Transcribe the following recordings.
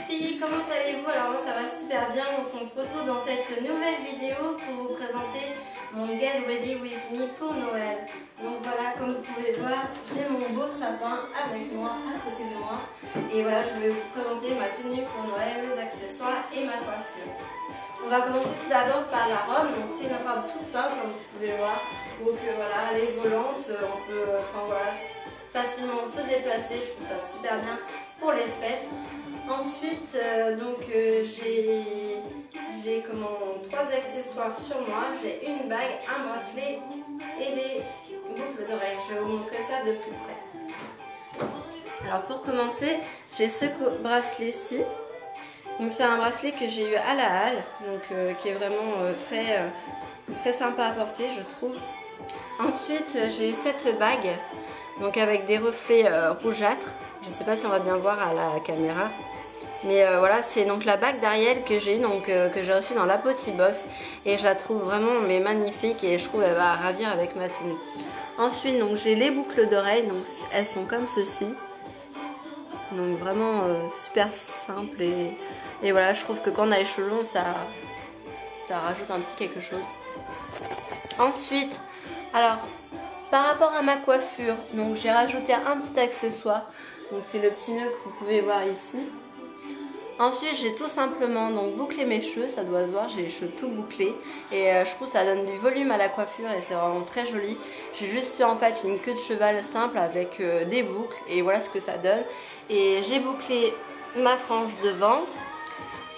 filles, comment allez-vous? Alors moi ça va super bien, donc on se retrouve dans cette nouvelle vidéo pour vous présenter mon Get Ready With Me pour Noël. Donc voilà, comme vous pouvez voir, j'ai mon beau sapin avec moi, à côté de moi. Et voilà, je vais vous présenter ma tenue pour Noël, les accessoires et ma coiffure. On va commencer tout d'abord par la robe, donc c'est une robe tout simple comme vous pouvez voir. Donc voilà, elle est volante, on peut facilement se déplacer, je trouve ça super bien pour les fêtes. Ensuite, j'ai trois accessoires sur moi. J'ai une bague, un bracelet et des boucles d'oreilles. Je vais vous montrer ça de plus près. Alors pour commencer, j'ai ce bracelet-ci. Donc c'est un bracelet que j'ai eu à la halle, donc qui est vraiment très sympa à porter, je trouve. Ensuite, j'ai cette bague, donc avec des reflets rougeâtres. Je ne sais pas si on va bien voir à la caméra. Mais voilà, c'est donc la bague d'Ariel que j'ai eue, que j'ai reçue dans la Potty Box. Et je la trouve vraiment magnifique et je trouve qu'elle va ravir avec ma tenue. Ensuite, donc j'ai les boucles d'oreilles, donc elles sont comme ceci. Donc vraiment super simple et voilà, je trouve que quand on a les cheveux longs, ça rajoute un petit quelque chose. Ensuite, alors par rapport à ma coiffure, donc j'ai rajouté un petit accessoire. Donc c'est le petit nœud que vous pouvez voir ici. Ensuite, j'ai tout simplement bouclé mes cheveux, ça doit se voir, j'ai les cheveux tout bouclés et je trouve que ça donne du volume à la coiffure et c'est vraiment très joli. J'ai juste fait en fait une queue de cheval simple avec des boucles et voilà ce que ça donne. Et j'ai bouclé ma frange devant,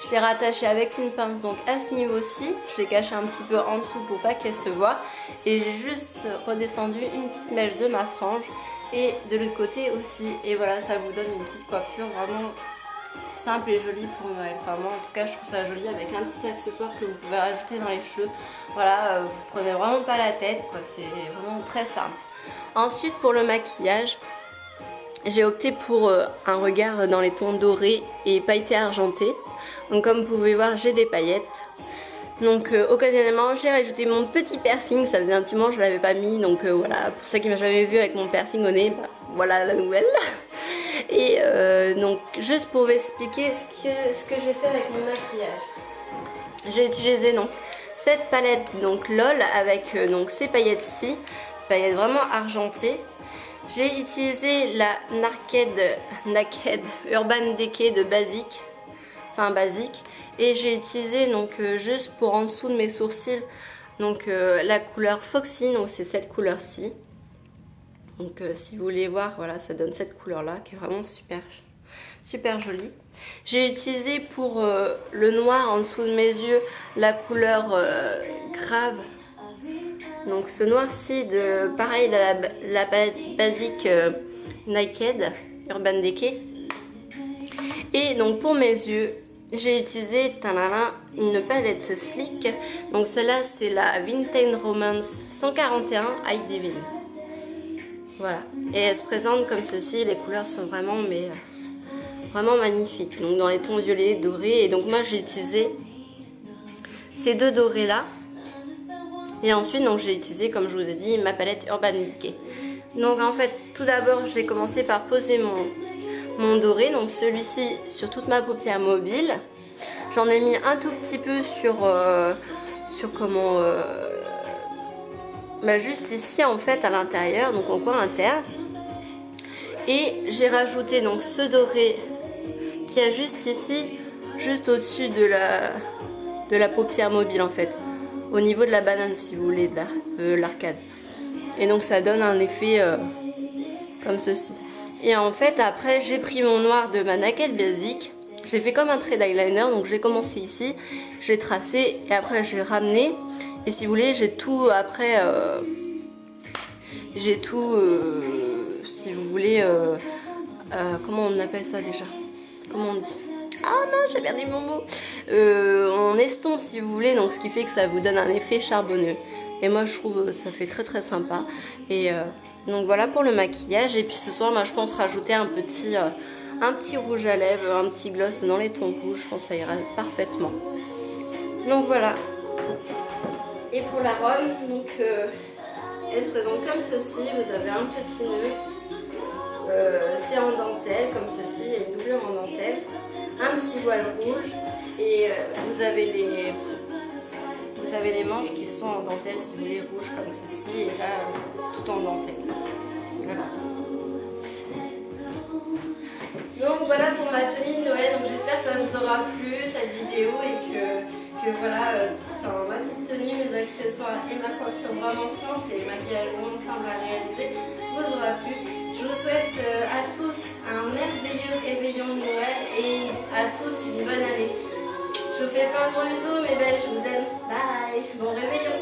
je l'ai rattachée avec une pince donc à ce niveau-ci, je l'ai cachée un petit peu en dessous pour pas qu'elle se voie et j'ai juste redescendu une petite mèche de ma frange et de l'autre côté aussi et voilà, ça vous donne une petite coiffure vraiment simple et jolie pour Noël. Enfin moi en tout cas je trouve ça joli avec un petit accessoire que vous pouvez rajouter dans les cheveux. Voilà, vous prenez vraiment pas la tête quoi, c'est vraiment très simple. Ensuite pour le maquillage, j'ai opté pour un regard dans les tons dorés et pailletés argentés. Donc comme vous pouvez voir j'ai des paillettes. Donc occasionnellement j'ai rajouté mon petit piercing, ça faisait un petit moment que je l'avais pas mis, donc voilà, pour ceux qui m'ont jamais vu avec mon piercing au nez, voilà la nouvelle. Et donc juste pour vous expliquer ce que j'ai fait avec mon maquillage. J'ai utilisé donc cette palette LOL avec ces paillettes-ci, paillettes vraiment argentées. J'ai utilisé la Naked Urban Decay de Basique, et j'ai utilisé juste pour en dessous de mes sourcils la couleur Foxy, donc c'est cette couleur-ci. Donc si vous voulez voir, voilà, ça donne cette couleur là qui est vraiment super jolie. J'ai utilisé pour le noir en dessous de mes yeux la couleur Grave. Donc ce noir-ci de pareil la palette basique Naked Urban Decay. Et donc pour mes yeux, j'ai utilisé une palette Sleek. Donc celle-là c'est la Vintage Romance 141 High Divine. Voilà, et elle se présente comme ceci, les couleurs sont vraiment magnifiques, donc dans les tons violets, dorés, et donc moi j'ai utilisé ces deux dorés là, et ensuite j'ai utilisé, comme je vous ai dit, ma palette Urban Decay. Donc en fait, tout d'abord j'ai commencé par poser mon doré, donc celui-ci sur toute ma paupière mobile, j'en ai mis un tout petit peu juste ici en fait à l'intérieur, donc au coin interne, et j'ai rajouté ce doré qui est juste ici, juste au-dessus de la paupière mobile en fait, au niveau de la banane si vous voulez, de l'arcade, et donc ça donne un effet comme ceci. Et en fait après j'ai pris mon noir de ma Naked Basic, j'ai fait comme un trait d'eyeliner, donc j'ai commencé ici, j'ai tracé et après j'ai ramené. Et si vous voulez, j'ai tout après, si vous voulez, comment on appelle ça déjà? Comment on dit? Ah non, j'ai perdu mon mot. On estompe si vous voulez, donc ce qui fait que ça vous donne un effet charbonneux. Et moi je trouve que ça fait très sympa. Et donc voilà pour le maquillage. Et puis ce soir, moi je pense rajouter un petit rouge à lèvres, un petit gloss dans les tons rouges. Je pense que ça ira parfaitement. Donc voilà. Et pour la robe, elle se présente comme ceci, vous avez un petit nœud, c'est en dentelle comme ceci, il y a une doublure en dentelle, un petit voile rouge et vous avez les manches qui sont en dentelle si vous voulez, rouges comme ceci, et là c'est tout en dentelle. Voilà. Donc voilà pour ma tenue de Noël, donc j'espère que ça vous aura plu cette vidéo et que voilà, ma petite tenue, mes accessoires et ma coiffure vraiment simple et le maquillage vraiment simple à réaliser vous aura plu. Je vous souhaite à tous un merveilleux réveillon de Noël et à tous une bonne année. Je vous fais plein de gros bisous mes belles, je vous aime, bye, bon réveillon.